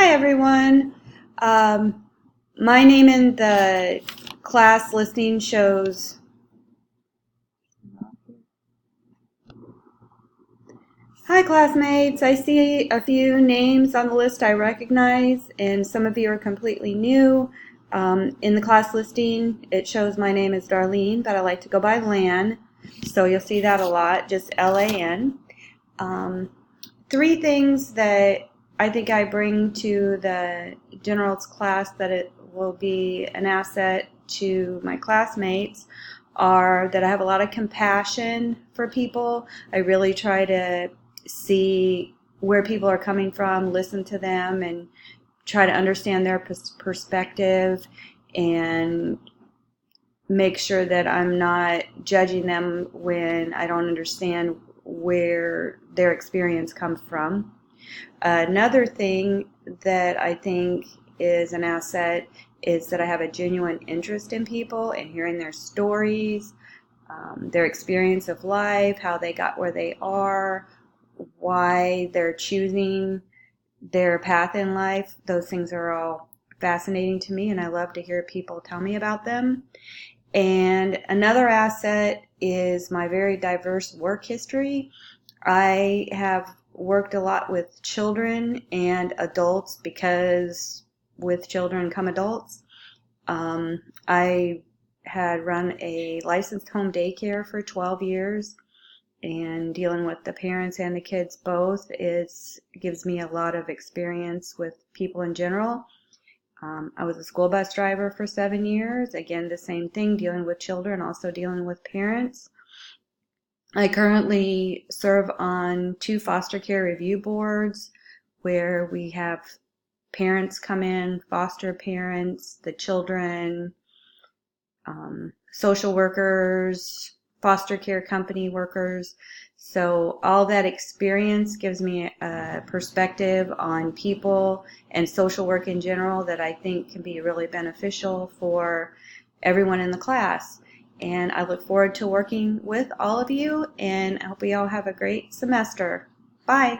Hi everyone. My name in the class listing shows. Hi classmates. I see a few names on the list I recognize, and some of you are completely new. In the class listing, it shows my name is Darlene, but I like to go by Lan, so you'll see that a lot, just Lan. Um, Three things that I think I bring to the generals class that it will be an asset to my classmates are that I have a lot of compassion for people. I really try to see where people are coming from, listen to them, and try to understand their perspective and make sure that I'm not judging them when I don't understand where their experience comes from. Another thing that I think is an asset is that I have a genuine interest in people and hearing their stories, their experience of life, how they got where they are, why they're choosing their path in life. Those things are all fascinating to me, and I love to hear people tell me about them. And another asset is my very diverse work history. I have worked a lot with children and adults because with children come adults. I had run a licensed home daycare for 12 years, and dealing with the parents and the kids both gives me a lot of experience with people in general. I was a school bus driver for 7 years. Again, the same thing, dealing with children, also dealing with parents. I currently serve on 2 foster care review boards where we have parents come in, foster parents, the children, social workers, foster care company workers. So all that experience gives me a perspective on people and social work in general that I think can be really beneficial for everyone in the class. And I look forward to working with all of you, and I hope we all have a great semester. Bye.